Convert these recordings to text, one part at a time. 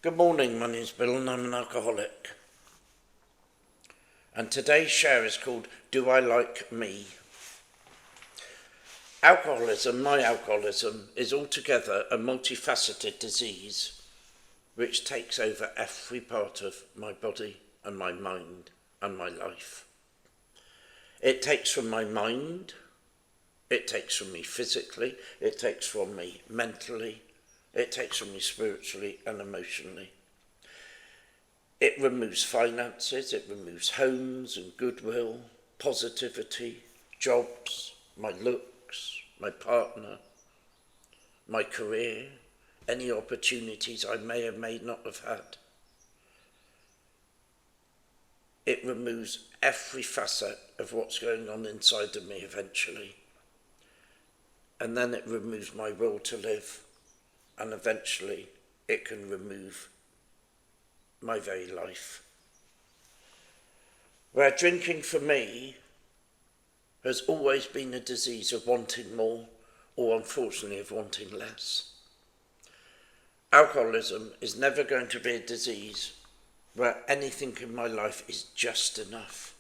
Good morning, my name's Bill and I'm an alcoholic. And today's share is called Do I Like Me? My alcoholism, is altogether a multifaceted disease which takes over every part of my body and my mind and my life. It takes from my mind, it takes from me physically, it takes from me mentally, it takes from me spiritually and emotionally. It removes finances, it removes homes and goodwill, positivity, jobs, my looks, my partner, my career, any opportunities I may not have had. It removes every facet of what's going on inside of me eventually. And then it removes my will to live, and eventually it can remove my very life. Where drinking for me has always been a disease of wanting more, or unfortunately of wanting less. Alcoholism is never going to be a disease where anything in my life is just enough.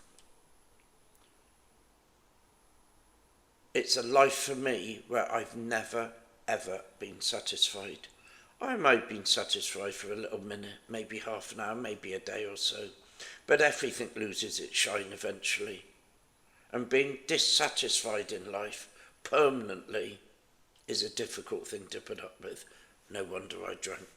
It's a life for me where I've never, ever been satisfied. I might have been satisfied for a little minute, maybe half an hour, maybe a day or so, but everything loses its shine eventually. And being dissatisfied in life permanently is a difficult thing to put up with. No wonder I drank.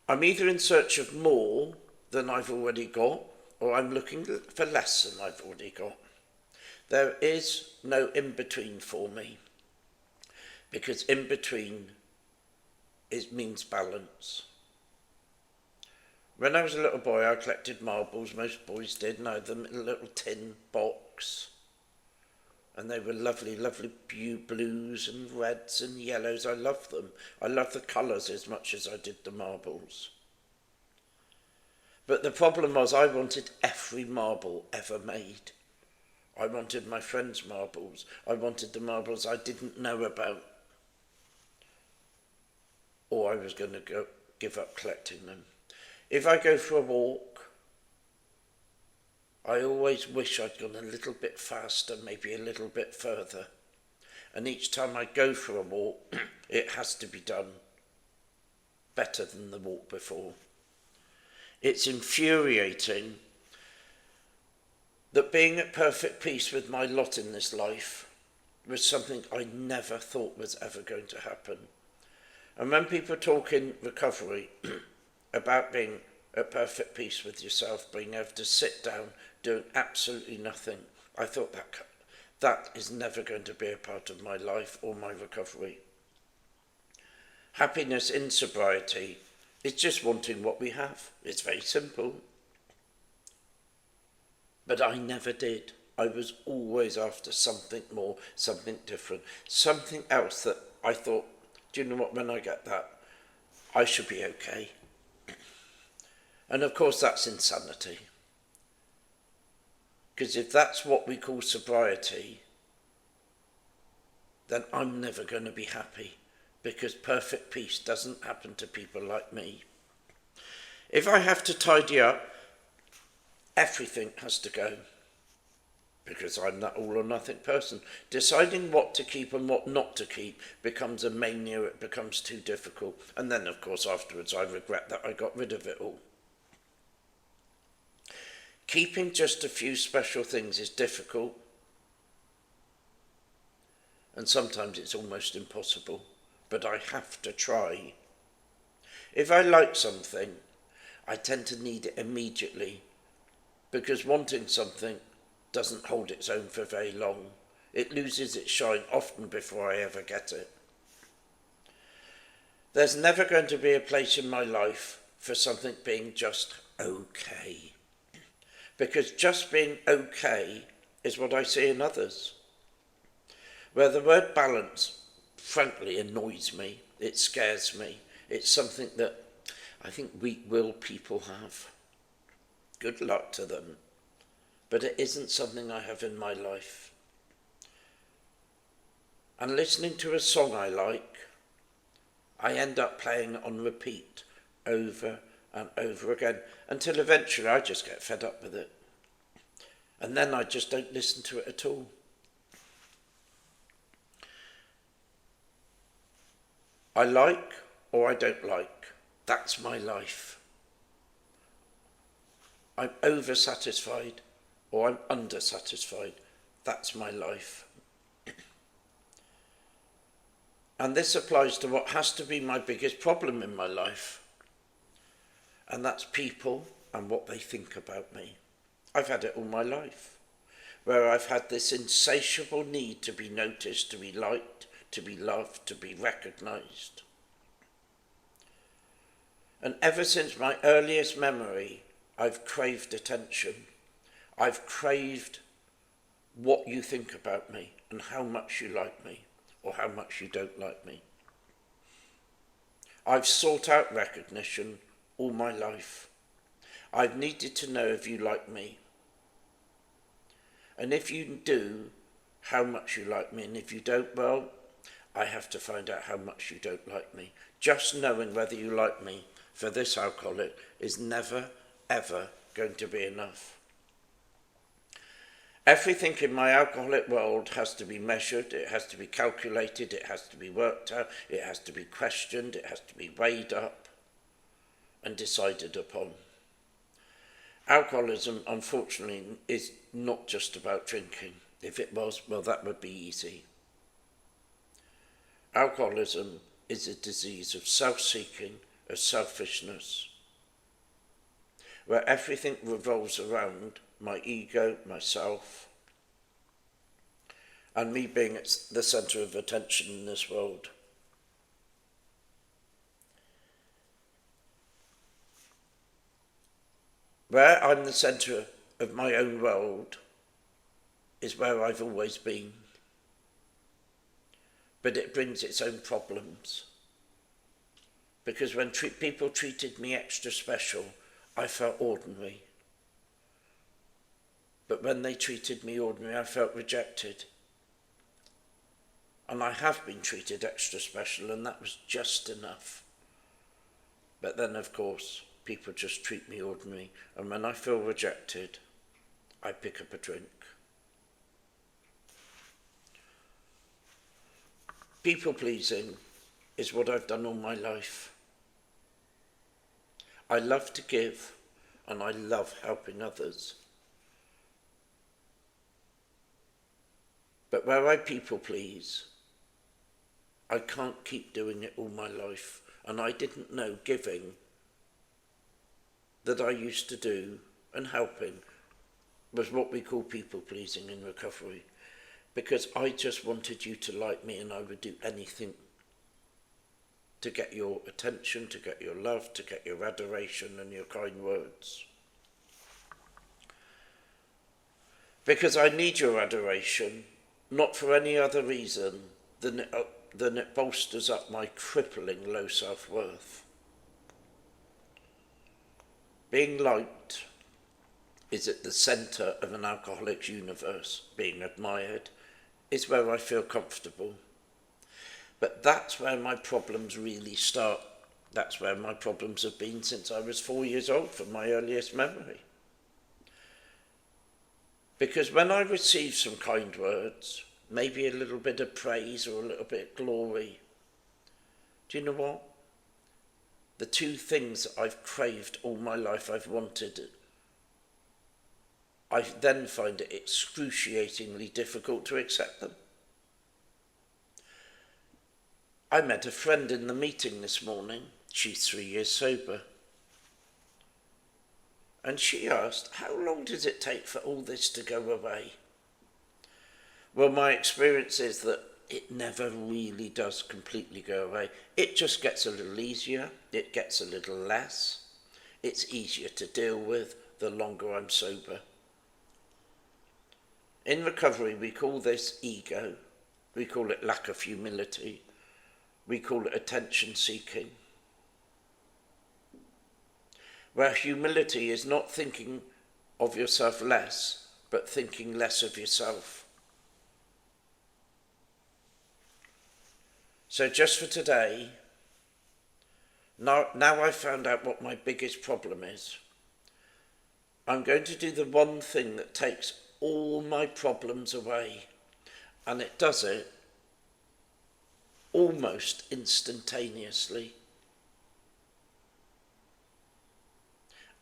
I'm either in search of more than I've already got, or I'm looking for less than I've already got. There is no in-between for me, because in-between means balance. When I was a little boy, I collected marbles, most boys did, and I had them in a little tin box. And they were lovely, lovely blues and reds and yellows. I loved them. I loved the colours as much as I did the marbles. But the problem was I wanted every marble ever made. I wanted my friends' marbles. I wanted the marbles I didn't know about. Or I was going to give up collecting them. If I go for a walk, I always wish I'd gone a little bit faster, maybe a little bit further. And each time I go for a walk, it has to be done better than the walk before. It's infuriating that being at perfect peace with my lot in this life was something I never thought was ever going to happen. And when people talk in recovery about being at perfect peace with yourself, being able to sit down, doing absolutely nothing, I thought that is never going to be a part of my life or my recovery. Happiness in sobriety is just wanting what we have. It's very simple. But I never did. I was always after something more, something different, something else that I thought, do you know what, when I get that, I should be okay. And of course that's insanity. Because if that's what we call sobriety, then I'm never going to be happy, because perfect peace doesn't happen to people like me. If I have to tidy up, everything has to go, because I'm that all or nothing person. Deciding what to keep and what not to keep becomes a mania, it becomes too difficult. And then, of course, afterwards I regret that I got rid of it all. Keeping just a few special things is difficult, and sometimes it's almost impossible, but I have to try. If I like something, I tend to need it immediately, because wanting something doesn't hold its own for very long. It loses its shine often before I ever get it. There's never going to be a place in my life for something being just okay, because just being okay is what I see in others. Where the word balance, frankly, annoys me, it scares me. It's something that I think weak-willed people have. Good luck to them. But it isn't something I have in my life. And listening to a song I like, I end up playing it on repeat over and over again until eventually I just get fed up with it. And then I just don't listen to it at all. I like or I don't like. That's my life. I'm oversatisfied or I'm undersatisfied. That's my life. And this applies to what has to be my biggest problem in my life. And that's people and what they think about me. I've had it all my life, where I've had this insatiable need to be noticed, to be liked, to be loved, to be recognised. And ever since my earliest memory, I've craved attention. I've craved what you think about me and how much you like me or how much you don't like me. I've sought out recognition all my life. I've needed to know if you like me. And if you do, how much you like me. And if you don't, well, I have to find out how much you don't like me. Just knowing whether you like me for this alcoholic is never, ever going to be enough. Everything in my alcoholic world has to be measured, it has to be calculated, it has to be worked out, it has to be questioned, it has to be weighed up and decided upon. Alcoholism, unfortunately, is not just about drinking. If it was, well, that would be easy. Alcoholism is a disease of self-seeking, of selfishness, where everything revolves around my ego, myself, and me being at the centre of attention in this world. Where I'm the centre of my own world is where I've always been. But it brings its own problems. Because when people treated me extra special, I felt ordinary. But when they treated me ordinary, I felt rejected. And I have been treated extra special, and that was just enough. But then, of course, people just treat me ordinary, and when I feel rejected, I pick up a drink. People-pleasing is what I've done all my life. I love to give, and I love helping others. But where I people-please, I can't keep doing it all my life, and I didn't know giving that I used to do and helping was what we call people-pleasing in recovery, because I just wanted you to like me and I would do anything to get your attention, to get your love, to get your adoration and your kind words. Because I need your adoration, not for any other reason than it bolsters up my crippling low self-worth. Being liked is at the centre of an alcoholic's universe. Being admired is where I feel comfortable. But that's where my problems really start. That's where my problems have been since I was 4 years old, from my earliest memory. Because when I receive some kind words, maybe a little bit of praise or a little bit of glory, do you know what? The two things that I've craved all my life, I've wanted, I then find it excruciatingly difficult to accept them. I met a friend in the meeting this morning. She's 3 years sober. And she asked, how long does it take for all this to go away? Well, my experience is that it never really does completely go away. It just gets a little easier. It gets a little less. It's easier to deal with the longer I'm sober. In recovery, we call this ego. We call it lack of humility. We call it attention seeking. Where humility is not thinking of yourself less, but thinking less of yourself. So just for today, Now I've found out what my biggest problem is. I'm going to do the one thing that takes all my problems away, and it does it almost instantaneously.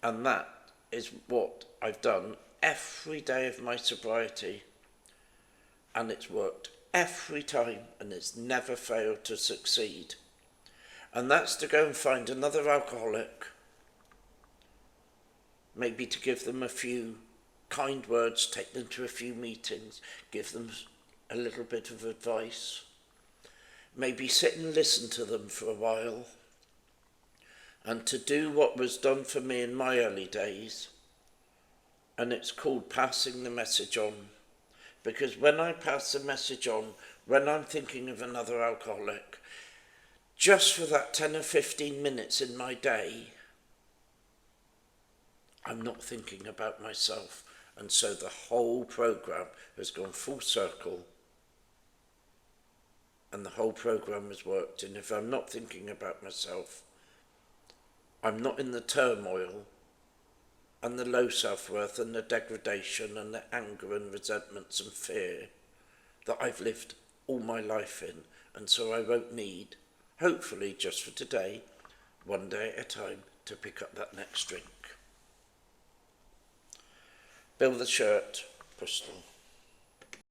And that is what I've done every day of my sobriety, and it's worked every time, and it's never failed to succeed. And that's to go and find another alcoholic, maybe to give them a few kind words, take them to a few meetings, give them a little bit of advice, maybe sit and listen to them for a while, and to do what was done for me in my early days, and it's called passing the message on. Because when I pass the message on, when I'm thinking of another alcoholic, just for that 10 or 15 minutes in my day, I'm not thinking about myself. And so the whole programme has gone full circle, and the whole programme has worked. And if I'm not thinking about myself, I'm not in the turmoil and the low self-worth and the degradation and the anger and resentments and fear that I've lived all my life in. And so I won't need, hopefully just for today, one day at a time, to pick up that next drink. Bill the Shirt, Bristol.